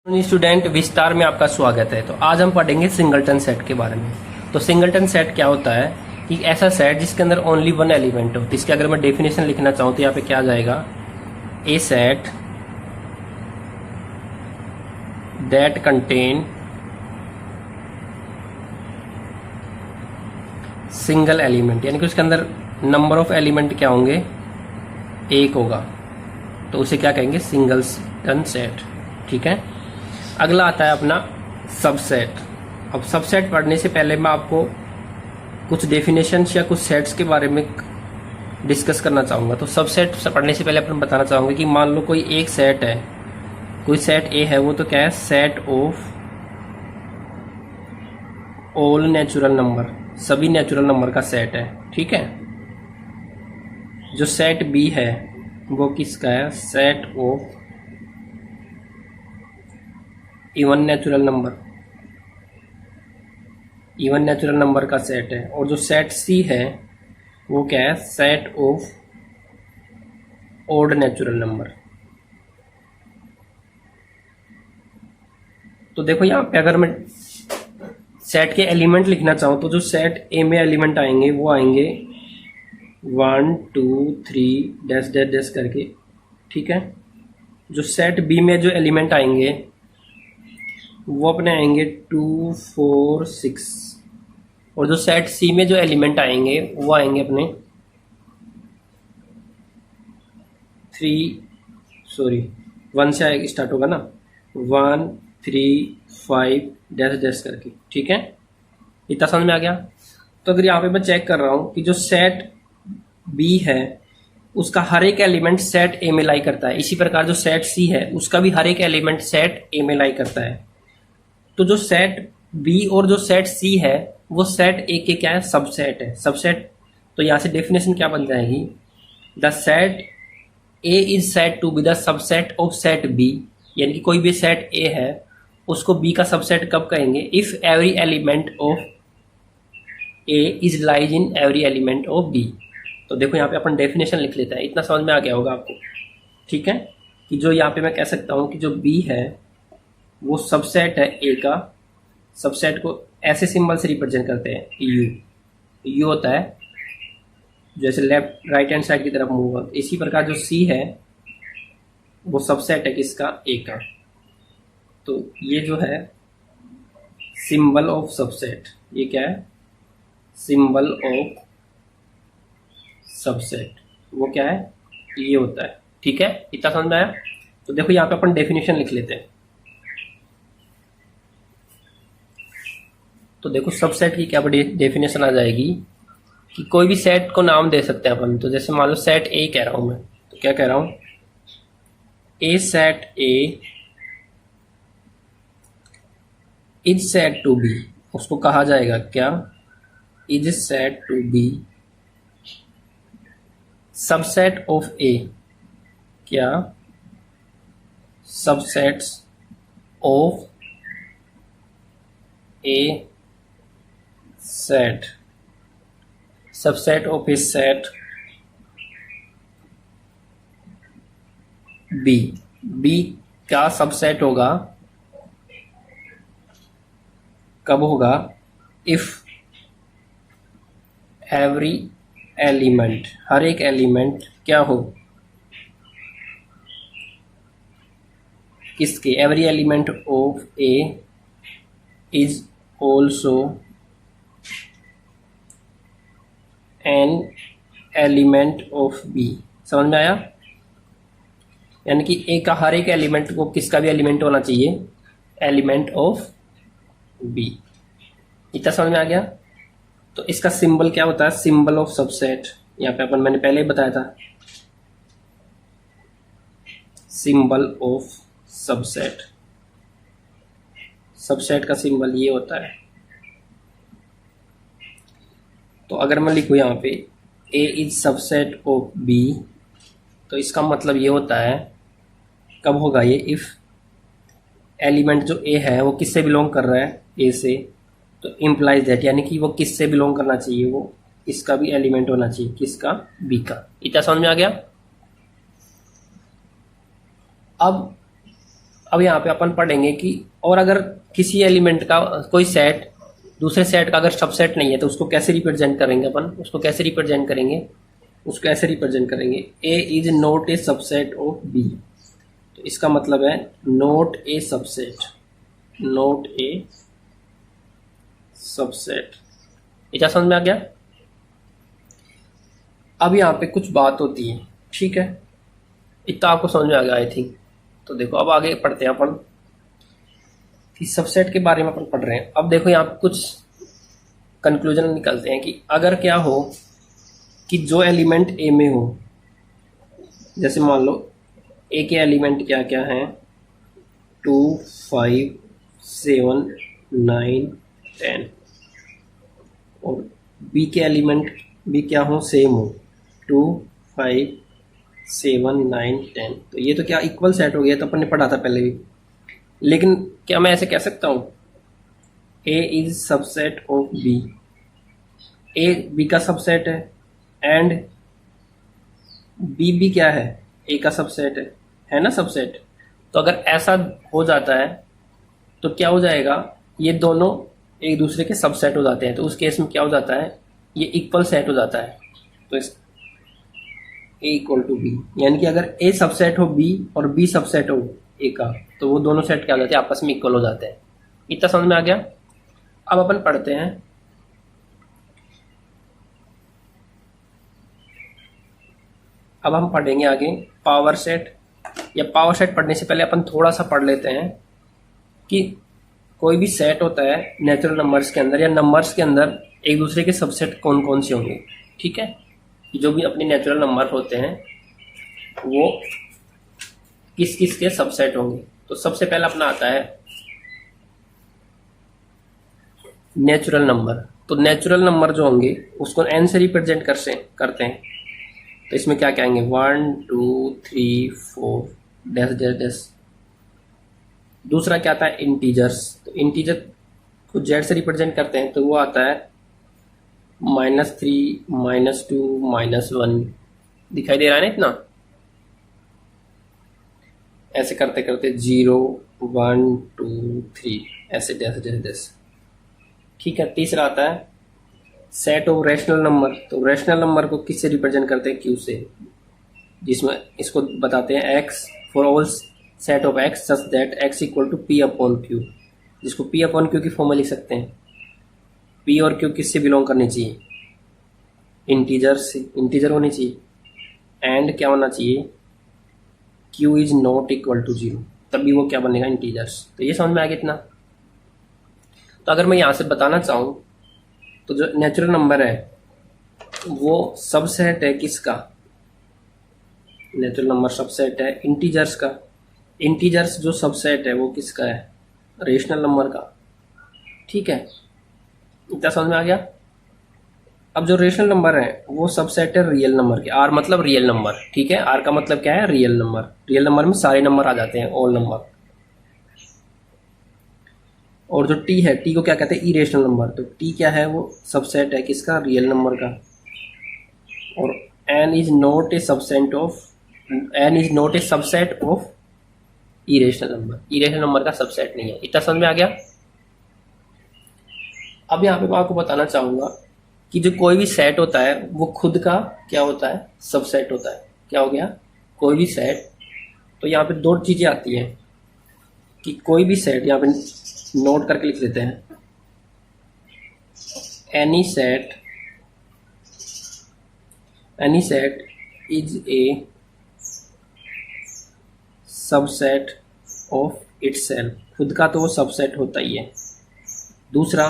Student विस्तार में आपका स्वागत है। तो आज हम पढ़ेंगे सिंगलटन सेट के बारे में। तो सिंगलटन सेट क्या होता है कि ऐसा सेट जिसके अंदर ओनली वन एलिमेंट हो। तो इसके अगर मैं डेफिनेशन लिखना चाहूँ तो यहाँ पे क्या आ जाएगा, a set that contain single element, यानी कि उसके अंदर नंबर ऑफ एलिमेंट क्या होंगे, एक होगा, तो उसे क्या कहेंगे, सिंगलटन सेट। ठीक है। अगला आता है अपना सबसेट। अब सबसेट पढ़ने से पहले मैं आपको कुछ डेफिनेशंस या कुछ सेट्स के बारे में डिस्कस करना चाहूँगा। तो सबसेट पढ़ने से पहले अपन बताना चाहूँगा कि मान लो कोई एक सेट है, कोई सेट ए है, वो तो क्या है, set of all natural number, सभी नेचुरल नंबर का सेट है। ठीक है। जो सेट बी है वो किसका है, set of even natural number, even natural number का सेट है। और जो सेट सी है वो क्या है, set of odd natural number. तो देखो यहाँ पे अगर मैं सेट के एलिमेंट लिखना चाहूँ तो जो सेट ए में एलिमेंट आएंगे वो आएंगे 1 2 3 डैश डैश डैश करके। ठीक है। जो सेट बी में जो एलिमेंट आएंगे वो अपने आएंगे 2 4 6। और जो सेट सी में जो एलिमेंट आएंगे वो आएंगे अपने 1 से स्टार्ट होगा ना, 1 3 5 डैश डैश करके। ठीक है। इतना समझ में आ गया। तो अगर यहाँ पे मैं चेक कर रहा हूँ कि जो सेट बी है उसका हर एक एलिमेंट सेट ए में लाई करता है, इसी प्रकार जो सेट सी है उसका भी हर एक एलिमेंट सेट ए में लाई करता है। तो जो सेट बी और जो सेट सी है वो सेट ए के क्या है, सबसेट है, सबसेट। तो यहाँ से डेफिनेशन क्या बन जाएगी, the set A is set to be the subset of set B, यानी कि कोई भी सेट ए है उसको बी का सबसेट कब कहेंगे, if every element of A is lies in every element of B. तो देखो यहाँ पे अपन डेफिनेशन लिख लेते हैं, इतना समझ में आ गया होगा आपको। ठीक है। कि जो यहाँ पे मैं कह सकता हूँ कि जो बी है वो सबसेट है ए का। सबसेट को ऐसे सिंबल से रिप्रेजेंट करते हैं, यू होता है जैसे लेफ्ट राइट हैंड साइड की तरफ मूव होता है। इसी प्रकार जो सी है वो सबसेट है किसका, ए का। तो ये जो है सिंबल ऑफ सबसेट, ये क्या है, सिंबल ऑफ सबसेट, वो क्या है, ये होता है। ठीक है। इतना समझ में आया। तो देखो यहाँ पे अपन डेफिनेशन लिख लेते हैं। तो देखो सबसेट की क्या बड़ी डेफिनेशन आ जाएगी कि कोई भी सेट को नाम दे सकते हैं अपन। तो जैसे मान लो सेट ए कह रहा हूं मैं, तो क्या कह रहा हूं, a set A is set to B, उसको कहा जाएगा क्या, is set to B subset of A, क्या, subsets of a set, subset of a set B. B का सबसेट होगा, कब होगा, इफ एवरी एलिमेंट, हर एक एलिमेंट क्या हो, किसके, every element of A is also an element of B. समझ में आया। यानी कि ए का हर एक एलिमेंट को किसका भी एलिमेंट होना चाहिए, एलिमेंट ऑफ बी। इतना समझ में आ गया। तो इसका सिंबल क्या होता है, सिंबल ऑफ सबसेट। यहाँ पे अपन मैंने पहले ही बताया था, सिंबल ऑफ सबसेट, सबसेट का सिंबल ये होता है। तो अगर मैं लिखूँ यहाँ पे ए इज सबसेट ऑफ बी, तो इसका मतलब ये होता है, कब होगा ये, इफ एलिमेंट जो ए है वो किससे बिलोंग कर रहा है, ए से, तो इम्प्लाइज दैट, यानी कि वो किससे बिलोंग करना चाहिए, वो इसका भी एलिमेंट होना चाहिए, किसका, बी का। इतना समझ में आ गया। अब अब यहाँ पे अपन पढ़ेंगे कि और अगर किसी एलिमेंट का कोई सेट दूसरे सेट का अगर सबसेट नहीं है तो उसको कैसे रिप्रेजेंट करेंगे अपन, उसको ऐसे रिप्रेजेंट करेंगे A is not a subset of B. तो इसका मतलब है नॉट ए सबसेट, ये क्या समझ में आ गया। अब यहाँ पे कुछ बात होती है, ठीक है, इतना आपको समझ में आ गया आई थिंक। तो देखो अब आगे पढ़ते हैं अपन कि सबसेट के बारे में अपन पढ़ रहे हैं। अब देखो यहाँ पे कुछ कंक्लूजन निकलते हैं कि अगर क्या हो कि जो एलिमेंट ए में हो, जैसे मान लो ए के एलिमेंट क्या क्या हैं 2 5 7 9 10 और बी के एलिमेंट भी क्या हो सेम हो 2 5 7 9 10। तो ये तो क्या इक्वल सेट हो गया, तो अपन ने पढ़ा था पहले भी। लेकिन क्या मैं ऐसे कह सकता हूँ A is subset of B, A B का सबसेट है एंड बी भी क्या है ए का सबसेट है ना सबसेट। तो अगर ऐसा हो जाता है तो क्या हो जाएगा, ये दोनों एक दूसरे के सबसेट हो जाते हैं। तो उस केस में क्या हो जाता है, ये इक्वल सेट हो जाता है। तो इस ए इक्वल टू बी, यानी कि अगर ए सबसेट हो बी और बी सबसेट हो ए का, तो वो दोनों सेट क्या हो जाते हैं, आपस में इक्वल हो जाते हैं। इतना समझ में आ गया। अब अपन पढ़ते हैं अब हम पढ़ेंगे आगे पावर सेट। या पावर सेट पढ़ने से पहले अपन थोड़ा सा पढ़ लेते हैं कि कोई भी सेट होता है नेचुरल नंबर्स के अंदर या नंबर्स के अंदर एक दूसरे के सबसेट कौन कौन से होंगे, ठीक है। जो भी अपने नेचुरल नंबर होते हैं वो किस किस के सबसेट होंगे। तो सबसे पहला अपना आता है नेचुरल नंबर। तो नेचुरल नंबर जो होंगे उसको n से रिप्रेजेंट करते हैं। तो इसमें क्या कहेंगे 1 2 3 4 डैश डैश डैश। दूसरा क्या आता है इंटीजर्स। तो इंटीजर को z से रिप्रेजेंट करते हैं, तो वो आता है -3 -2 -1। दिखाई दे रहा है ना इतना, ऐसे करते करते 0 1 2 3 ऐसे डैश डैश डैश, ठीक है। तीसरा आता है सेट ऑफ रैशनल नंबर। तो रैशनल नंबर को किससे रिप्रेजेंट करते हैं, क्यू से, जिसमें इसको बताते हैं x for all set of x such that x equal to p upon q, जिसको p अपॉन q की फॉर्म में लिख सकते हैं। p और q किससे बिलोंग करनी चाहिए, इंटीजर से, इंटीजर होनी चाहिए। एंड क्या होना चाहिए, q is not equal to 0, तभी वो क्या बनेगा इंटीजर्स। तो ये समझ में आ गया इतना। तो अगर मैं यहाँ से बताना चाहूँ तो जो नेचुरल नंबर है वो सबसेट है किसका, नेचुरल नंबर सबसेट है इंटीजर्स का। इंटीजर्स जो सबसेट है वो किसका है, रेशनल नंबर का, ठीक है। इतना समझ में आ गया। अब जो रेशनल नंबर है वो सबसेट है रियल नंबर के। आर मतलब रियल नंबर, ठीक है। आर का मतलब क्या है, रियल नंबर। रियल नंबर में सारे नंबर आ जाते हैं, ऑल नंबर। और जो टी है, टी को क्या कहते हैं, इरेशनल नंबर। तो टी क्या है, वो सबसेट है किसका, रियल नंबर का। और N is not a subset of irrational number. Irrational number का सबसेट नहीं है। इतना समझ में आ गया। अब यहाँ पे मैं आपको बताना चाहूंगा कि जो कोई भी सेट होता है वो खुद का क्या होता है, सबसेट होता है। क्या हो गया, कोई भी सेट। तो यहाँ पे दो चीजें आती हैं कि कोई भी सेट, यहाँ पे नोट करके लिख लेते हैं, any set is a subset of itself. खुद का तो वो सबसेट होता ही है। दूसरा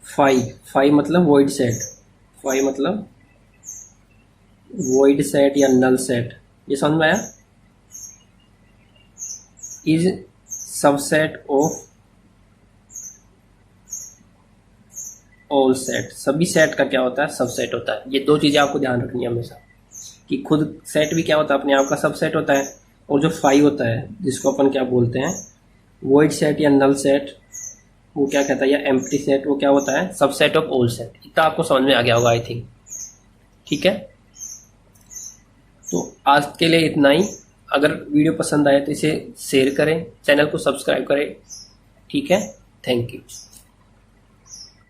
फाई मतलब वॉइड सेट, फाई मतलब वॉइड सेट या नल सेट। ये समझ में आया। Is subset of all set. सभी सेट का क्या होता है, सबसेट होता है। ये दो चीजें आपको ध्यान रखनी है हमेशा कि खुद सेट भी क्या होता है, अपने आप का सबसेट होता है। और जो फाइव होता है जिसको अपन क्या बोलते हैं, वॉइड सेट या नल सेट, वो क्या कहता है, या एम्प्टी सेट, वो क्या होता है, सबसेट ऑफ ऑल सेट। इतना आपको समझ में आ गया होगा आई थिंक, ठीक है। तो आज के लिए इतना ही। अगर वीडियो पसंद आए तो इसे शेयर करें, चैनल को सब्सक्राइब करें। ठीक है, थैंक यू।